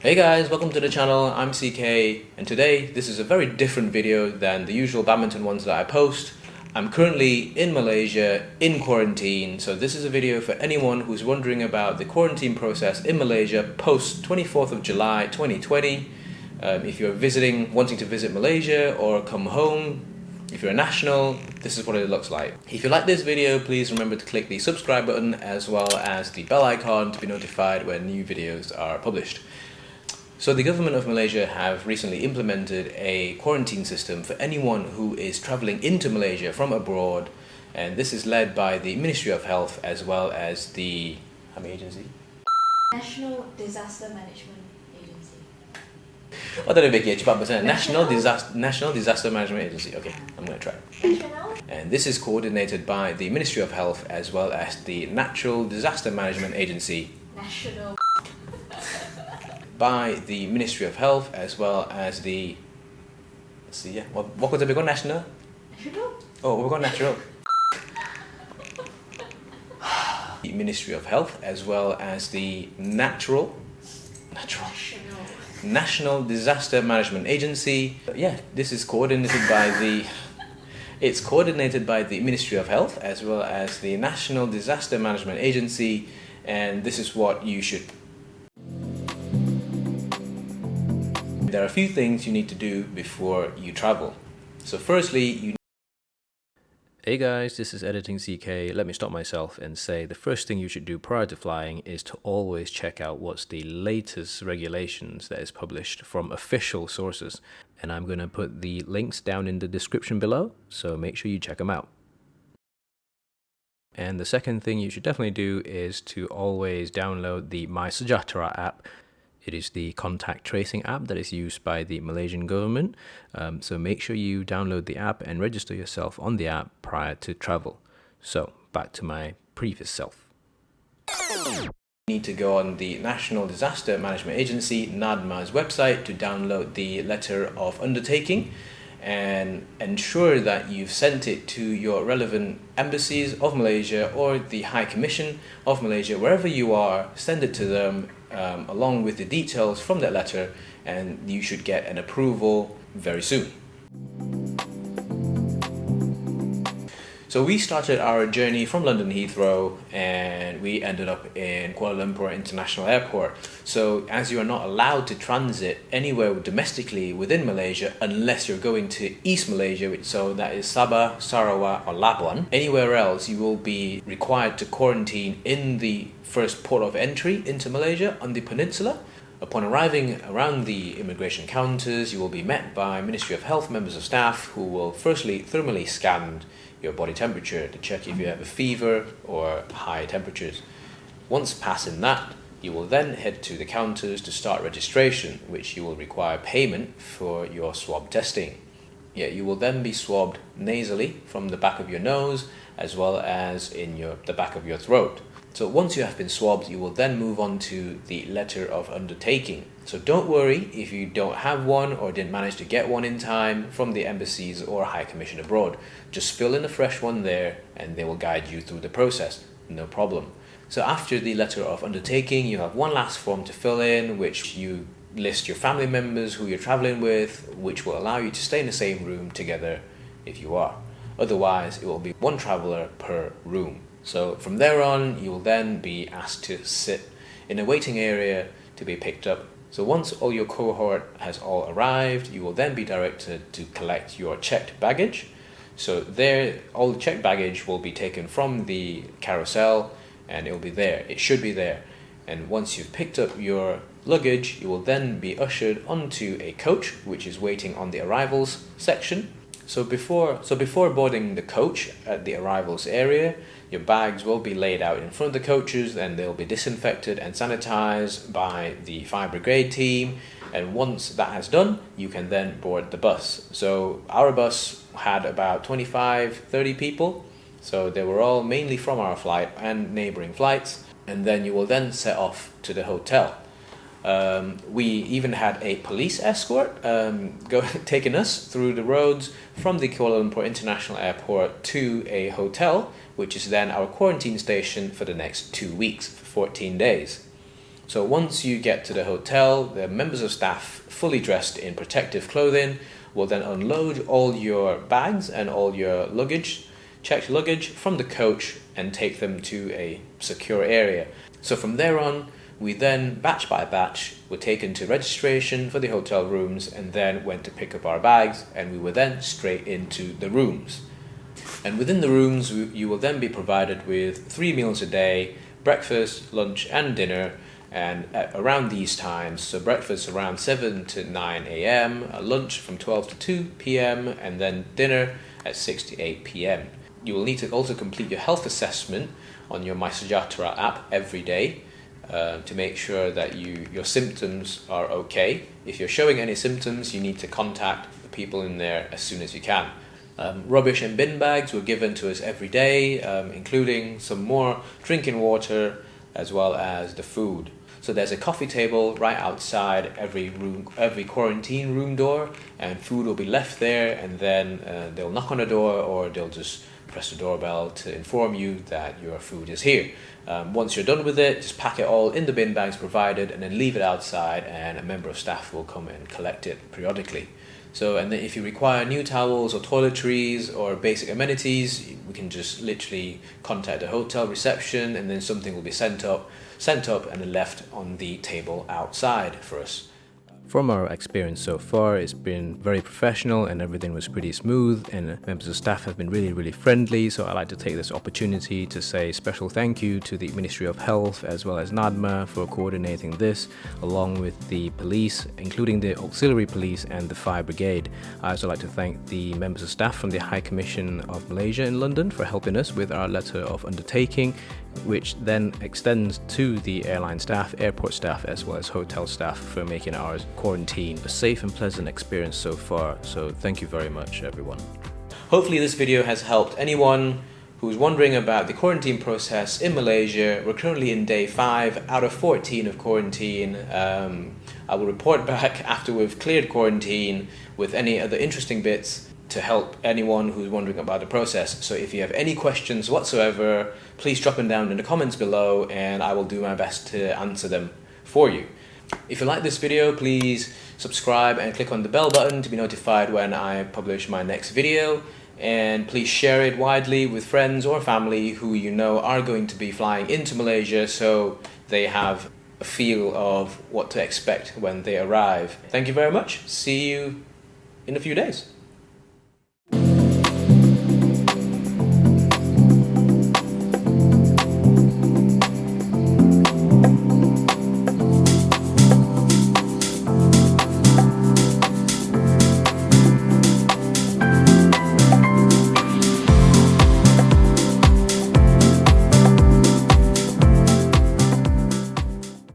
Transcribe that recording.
Hey guys, welcome to the channel. I'm CK, and today this is a very different video than the usual badminton ones that I post. I'm currently in Malaysia in quarantine, so this is a video for anyone who's wondering about the quarantine process in Malaysia post 24th of July 2020. If you're wanting to visit Malaysia or come home, if you're a national, this is what it looks like. If you like this video, please remember to click the subscribe button as well as the bell icon to be notified when new videos are published. So the government of Malaysia have recently implemented a quarantine system for anyone who is travelling into Malaysia from abroad, and this is led by the Ministry of Health as well as the agency? National Disaster Management Agency. National Disaster Management Agency. Okay, I'm going to try. National? And this is coordinated by the Ministry of Health as well as the Natural Disaster Management Agency. National. By the Ministry of Health as well as the... Let's see, yeah. What could it be called? National? National? Oh, we're going natural. The Ministry of Health as well as the National Disaster Management Agency. Yeah, this is coordinated by the... It's coordinated by the Ministry of Health as well as the National Disaster Management Agency, and this is what you should... There are a few things you need to do before you travel. So firstly, Hey guys, this is Editing CK. Let me stop myself and say the first thing you should do prior to flying is to always check out what's the latest regulations that is published from official sources. And I'm going to put the links down in the description below, so make sure you check them out. And the second thing you should definitely do is to always download the My Sejahtera app. It is the contact tracing app that is used by the Malaysian government. So make sure you download the app and register yourself on the app prior to travel. So back to my previous self. You need to go on the National Disaster Management Agency, NADMA's website, to download the letter of undertaking and ensure that you've sent it to your relevant embassies of Malaysia or the High Commission of Malaysia. Wherever you are, send it to them along with the details from that letter, and you should get an approval very soon. So we started our journey from London Heathrow and we ended up in Kuala Lumpur International Airport. So as you are not allowed to transit anywhere domestically within Malaysia unless you're going to East Malaysia, so that is Sabah, Sarawak or Labuan, anywhere else you will be required to quarantine in the first port of entry into Malaysia on the peninsula. Upon arriving around the immigration counters, you will be met by Ministry of Health members of staff who will firstly thermally scan your body temperature to check if you have a fever or high temperatures. Once passing that, you will then head to the counters to start registration, which you will require payment for your swab testing. Yeah, you will then be swabbed nasally from the back of your nose as well as in the back of your throat. So once you have been swabbed, you will then move on to the letter of undertaking. So don't worry if you don't have one or didn't manage to get one in time from the embassies or High Commission abroad. Just fill in a fresh one there and they will guide you through the process, no problem. So after the letter of undertaking, you have one last form to fill in, which you list your family members who you're traveling with, which will allow you to stay in the same room together if you are. Otherwise, it will be one traveler per room. So from there on, you will then be asked to sit in a waiting area to be picked up. So once all your cohort has all arrived, you will then be directed to collect your checked baggage. So there, all the checked baggage will be taken from the carousel and it will be there. It should be there. And once you've picked up your luggage, you will then be ushered onto a coach, which is waiting on the arrivals section. So before boarding the coach at the arrivals area, your bags will be laid out in front of the coaches and they'll be disinfected and sanitized by the fire brigade team. And once that has done, you can then board the bus. So our bus had about 25-30 people. So they were all mainly from our flight and neighboring flights. And then you will then set off to the hotel. We even had a police escort taking us through the roads from the Kuala Lumpur International Airport to a hotel, which is then our quarantine station for the next 2 weeks, for 14 days. So once you get to the hotel, the members of staff fully dressed in protective clothing will then unload all your bags and all your luggage, checked luggage, from the coach and take them to a secure area. So from there on, we then, batch by batch, were taken to registration for the hotel rooms and then went to pick up our bags, and we were then straight into the rooms. And within the rooms, you will then be provided with 3 meals a day, breakfast, lunch and dinner, and at around these times, so breakfast around 7 to 9 a.m, lunch from 12 to 2 p.m, and then dinner at 6 to 8 p.m. You will need to also complete your health assessment on your MySejahtera app every day to make sure that your symptoms are okay. If you're showing any symptoms, you need to contact the people in there as soon as you can. Rubbish and bin bags were given to us every day, including some more drinking water as well as the food. So there's a coffee table right outside every quarantine room door, and food will be left there, and then they'll knock on the door or they'll just press the doorbell to inform you that your food is here. Once you're done with it, just pack it all in the bin bags provided and then leave it outside, and a member of staff will come and collect it periodically. So, and then if you require new towels or toiletries or basic amenities, we can just literally contact the hotel reception, and then something will be sent up and then left on the table outside for us. From our experience so far, it's been very professional and everything was pretty smooth, and members of staff have been really friendly. So I'd like to take this opportunity to say special thank you to the Ministry of Health as well as NADMA for coordinating this, along with the police, including the auxiliary police and the fire brigade. I also like to thank the members of staff from the High Commission of Malaysia in London for helping us with our letter of undertaking, which then extends to the airline staff, airport staff as well as hotel staff for making our quarantine a safe and pleasant experience so far. So thank you very much, everyone. Hopefully this video has helped anyone who's wondering about the quarantine process in Malaysia. We're currently in day 5 out of 14 of quarantine. I will report back after we've cleared quarantine with any other interesting bits to help anyone who's wondering about the process. So if you have any questions whatsoever, please drop them down in the comments below and I will do my best to answer them for you. If you like this video, please subscribe and click on the bell button to be notified when I publish my next video, and please share it widely with friends or family who you know are going to be flying into Malaysia, so they have a feel of what to expect when they arrive. Thank you very much. See you in a few days.